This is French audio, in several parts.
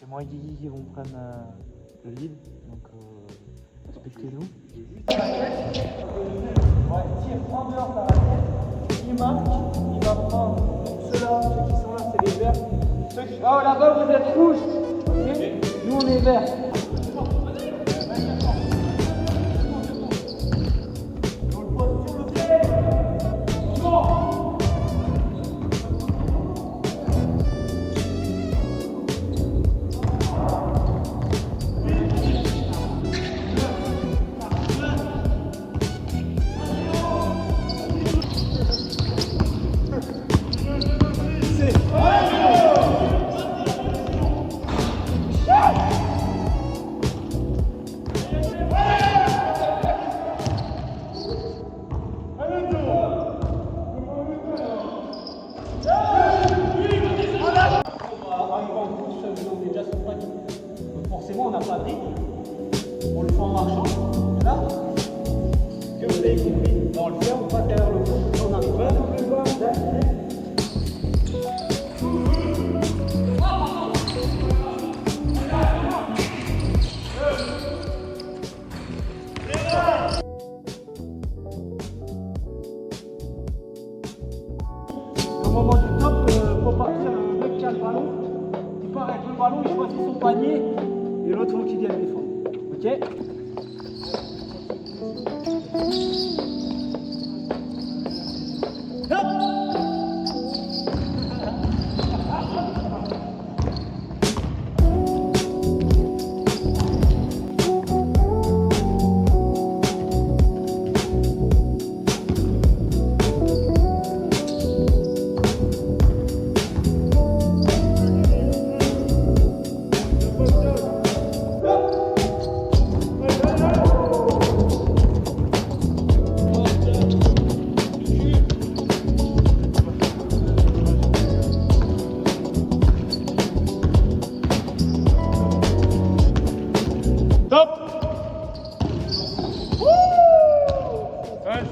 C'est moi et Guigui qui vont prendre le lead, donc respectez-nous. Ouais, tire en dehors de la raquette, il marque, il va prendre ceux-là, ceux qui sont là, c'est les verts. Oh là-bas vous êtes rouges, ok? Nous on est verts. Forcément, on n'a pas de rythme. On le fait en marchant. Là, que vous avez compris, on le fait, on passe derrière le pont, on arrive. Au moment du top, faut partir le mec qui a le ballon. Il part avec le ballon, il choisit son panier. Et l'autre, faut qu'il vienne défendre. Ok?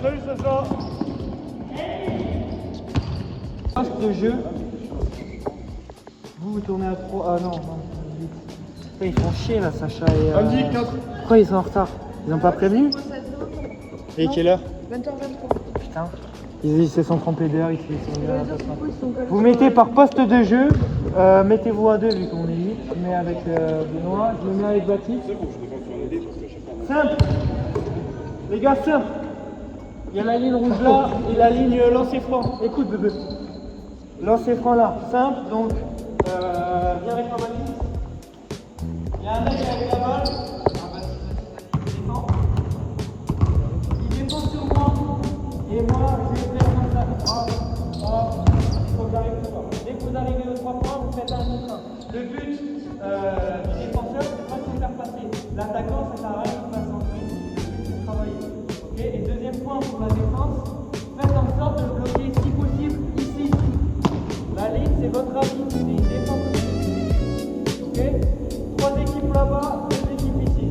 Salut Sacha. Poste de jeu. Vous tournez à 3. Ah non, non. Ils font chier là, Sacha et. Andy, 4. Pourquoi ils sont en retard? Ils n'ont pas prévenu? Et quelle heure? 20h23. Putain. Ils se sont trompés d'heure, ils sont bien. Vous mettez par poste de jeu. Mettez-vous à 2 vu qu'on est 8. Je mets avec Benoît, je me mets avec Baptiste. C'est bon, je défends sur un aidé parce que chaque fois. Simple. Les gars, simple. Il y a la ligne rouge là et la ligne lancer franc. Écoute bébé. Lancer franc là. Simple, donc viens avec moi Baptiste. Il y a un mec avec la balle. Il défend. Il défend sur moi. Et moi, je vais faire comme ça. Il faut que j'arrive tout fort. Dès que vous arrivez aux 3 points, vous faites un contre 1. Le but du défenseur, c'est pas de se faire passer. L'attaquant, ça sert à rien de faire centrer. Le but, c'est de travailler. Okay. Et deuxième point pour la défense, faites en sorte de bloquer si possible ici. La ligne, c'est votre avis, c'est une défense. Ok. 3 équipes là-bas, 2 équipes ici.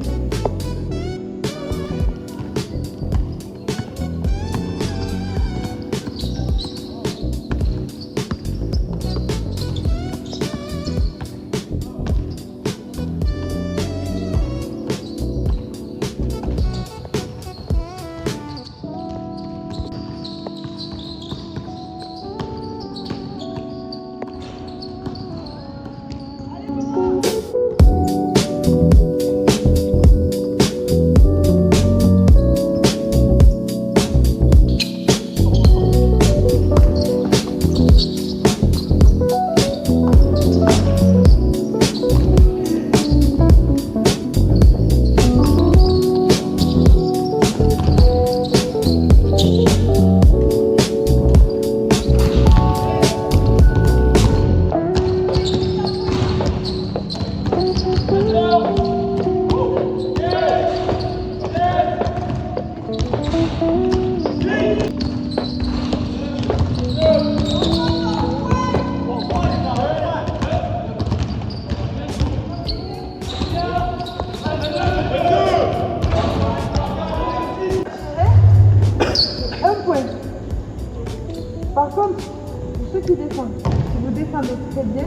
Par contre, pour ceux qui défendent, si vous défendez très bien,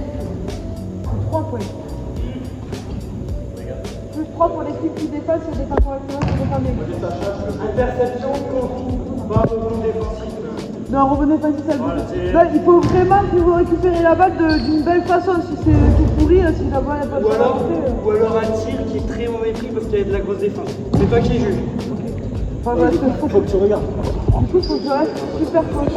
c'est 3 points. 3 pour l'équipe qui dépasse, et défend correctement, qui défend bien. Interception contre pas rebond défensif. Non, rebond défensif, ça Voilà, c'est- là, il faut vraiment que vous récupérez la balle d'une belle façon. Si c'est tout pourri, si la balle n'est pas Ou alors, rentrée, un tir qui est très mauvais pris parce qu'il y a de la grosse défense. C'est toi qui juge. enfin, parce que Faut que tu regardes. du coup, il faut que je reste super proche.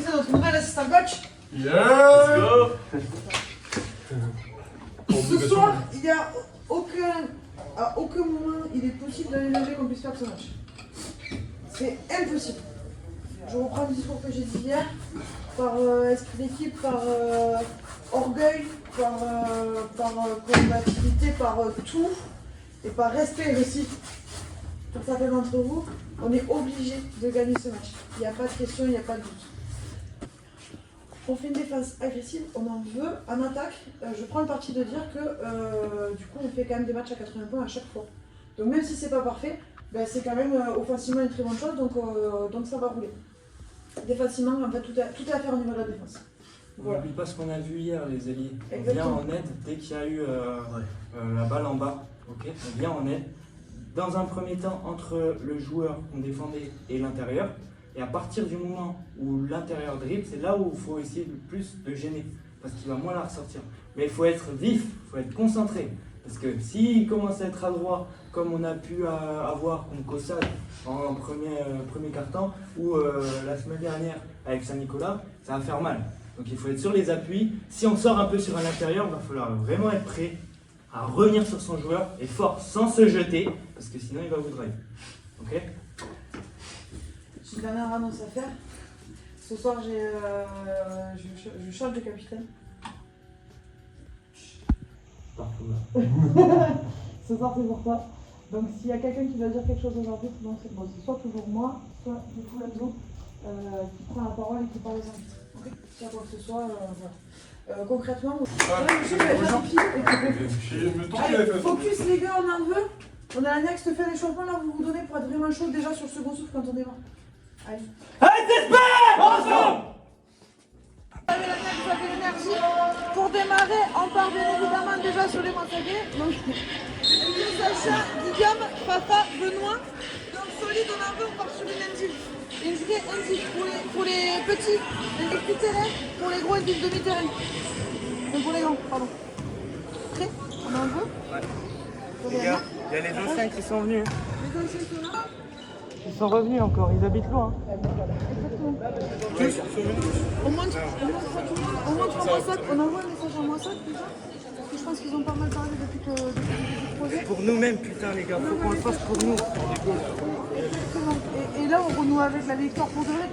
Notre nouvel assistant coach. Ce soir, il n'y a à aucun moment il est possible d'envisager qu'on puisse faire ce match. C'est impossible. Je reprends le discours que j'ai dit hier, par esprit d'équipe, par orgueil, par combativité, par tout, et par respect aussi pour certains d'entre vous. On est obligé de gagner ce match. Il n'y a pas de question, il n'y a pas de doute. On fait une défense agressive, on en veut en attaque. Je prends le parti de dire que du coup on fait quand même des matchs à 80 points à chaque fois. Donc même si c'est pas parfait, ben, c'est quand même offensivement une très bonne chose, donc ça va rouler. Défensivement, en fait, tout est à faire au niveau de la défense. On Voilà. n'oublie pas ce qu'on a vu hier, les alliés. On Exactement. vient en aide dès qu'il y a eu la balle en bas. Ok, on vient en aide. Dans un premier temps, entre le joueur qu'on défendait et l'intérieur. Et à partir du moment où l'intérieur dribble, c'est là où il faut essayer le plus de gêner. Parce qu'il va moins la ressortir. Mais il faut être vif, il faut être concentré. Parce que s'il commence à être adroit, comme on a pu avoir contre Cossade en premier quart-temps, ou la semaine dernière avec Saint-Nicolas, ça va faire mal. Donc il faut être sur les appuis. Si on sort un peu sur un intérieur, il va falloir vraiment être prêt à revenir sur son joueur et fort, sans se jeter, parce que sinon il va vous drive. Ok ? J'ai une dernière annonce à faire. Ce soir, je change de capitaine. Ce soir, c'est pour toi. Donc, s'il y a quelqu'un qui va dire quelque chose aujourd'hui, c'est soit toujours moi, soit du coup Enzo qui prend la parole et qui parle aux invités. Ok ? S'il y a quoi que ce soit, voilà. Concrètement, allez, focus les gars, on en veut. On a la next fait l'échauffement là, vous donnez pour être vraiment chaud déjà sur le second souffle quand on démarre. Allez. Vous avez l'énergie. Pour démarrer, on part bien évidemment déjà sur les Montaguets. Donc, Sacha, Guillaume, Papa, Benoît. Donc solide, on en veut, on part sur une indive. Une vraie indive pour les petits, les petits terrains, pour les gros indives demi-terrain. Donc pour les grands, pardon. Prêt? On en veut? Les gars, il y a les anciens qui sont venus. Les anciens sont là. Ils sont revenus encore, ils habitent loin. On montre en WhatsApp, on envoie un message en WhatsApp déjà. Parce que je pense qu'ils ont pas mal parlé depuis le début du projet. Pour nous-mêmes, putain, les gars, faut qu'on le fasse pour nous. Exactement. Et là, on renoue avec la victoire pour de vrai.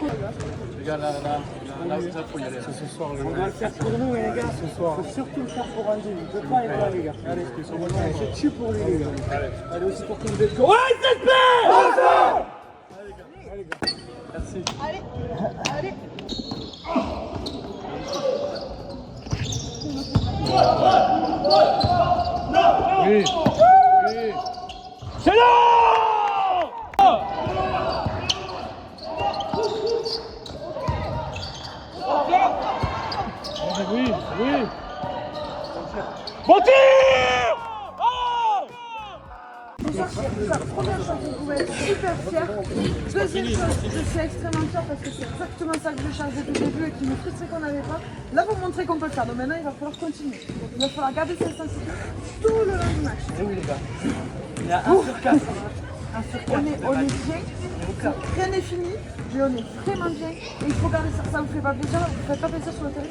On doit le faire pour nous, les gars. Ce soir. Faut surtout le faire pour Andy. Il peut pas être là, les gars. Allez, on se tue pour lui, les gars. Allez, aussi pour que vous êtes. Ouais, c'est fait! Allez, les gars. Merci. Allez. Oui. Oui. C'est là! Oui. Oui. Bon tir! Première chose, vous pouvez être super fiers. Deuxième chose, je suis extrêmement fière parce que c'est exactement ça que je cherchais depuis le début et qui me frustrait qu'on n'avait pas. Là, vous montrez qu'on peut le faire. Donc maintenant, il va falloir continuer. Donc, il va falloir garder cette intensité tout le long du match. Et oui, les gars. Il y a 1 sur 4. On est bien, rien n'est fini, mais on est vraiment bien. Et il faut garder ça, ça vous fait pas plaisir, vous faites pas plaisir sur le terrain.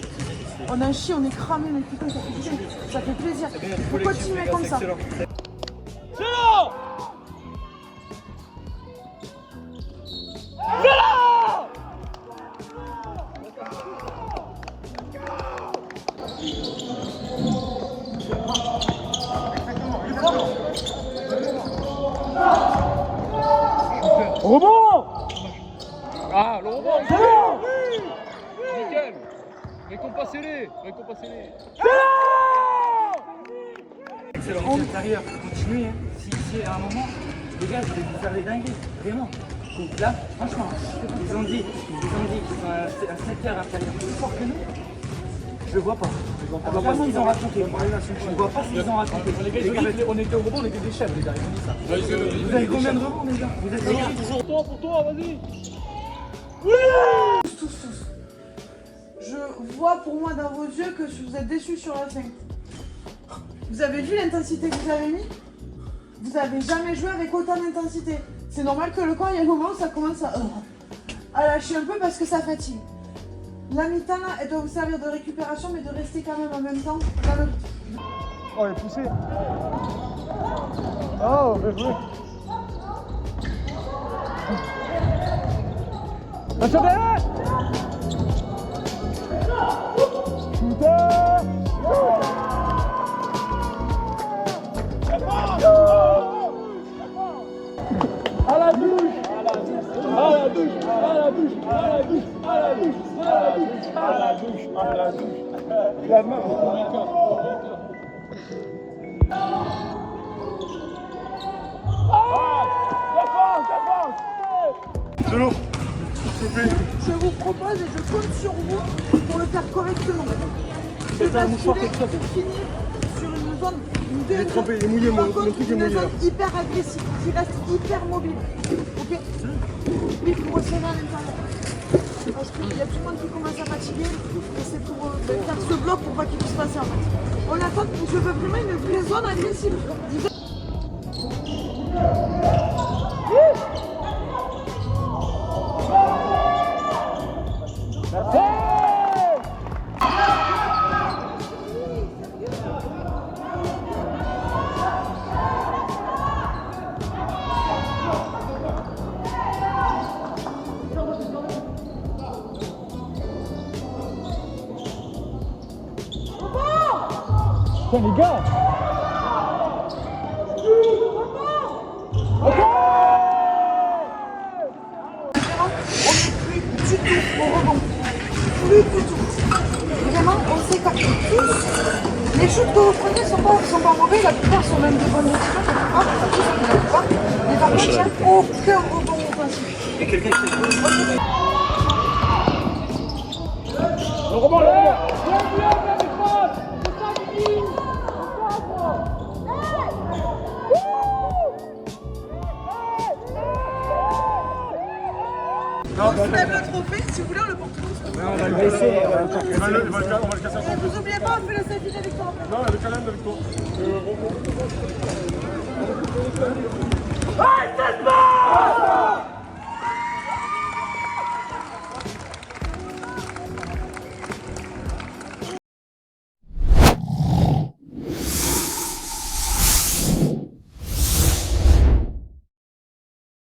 On a un chien, on est cramé, mais putain, ça fait plaisir. Il faut continuer comme ça. Rebond. Ah, le rebond. C'est bon. Oui. Nickel. Récompensez-les. Récompensez-les. Excellent. L'intérieur, continuez. Hein. Si à un moment, les gars, je vais vous faire des dingueries. Vraiment. Donc là, franchement, ils ont dit qu'ils ont un secteur intérieur plus fort que nous. Je le vois pas. Je vois pas ce qu'ils ont raconté. Je vois pas ce qu'ils ont raconté. Les gars, on était au rebond, on était des chefs, les gars. Ils ont dit ça. Vous avez combien de rebonds, les gars? Vous êtes combien? Toujours pour toi, vas-y. Tous. Je vois pour moi dans vos yeux que vous êtes déçus sur la fin. Vous avez vu l'intensité que vous avez mis? Vous avez jamais joué avec autant d'intensité. C'est normal que le corps, il y a un moment où ça commence à lâcher un peu parce que ça fatigue. La mi-temps, là, elle doit vous servir de récupération, mais de rester quand même en même temps dans le... Oh, il est poussé. Oh, bien joué. Attention derrière. À la douche. À la douche. À la douche. À la douche. À la douche. À la douche. À la douche. À la douche. La main. De l'eau. S'il vous plaît. Je vous propose et je compte sur vous pour le faire correctement. C'est un mouchoir basculer quelque chose. pour finir sur une zone Il est trempé, il est mouillé, par mon contre, truc est une mouillé là. zone hyper agressive, qui reste hyper mobile. Ok. Il faut resserrer à l'intérieur. Parce qu'il y a tout le monde qui commence à fatiguer et c'est pour faire ce bloc pour pas qu'il puisse passer en fait. On attend, je veux vraiment une vraie zone agressive. Putain, les gars. On n'est plus du tout au rebond. Plus du tout. Vraiment, on s'écarte tous. Les shoots que vous prenez sont pas mauvais, la plupart sont même de bonnes décisions, la plupart. Mais par contre, il n'y a aucun rebond offensif. Il y a quelqu'un qui fait Le rebond, le rebond. On se lève le trophée, si vous voulez, on le porte tous. On va le baisser. On va le casser Et vous n'oubliez pas, on fait le selfie de victoire. Non, le câlin de Victor. Ah, cette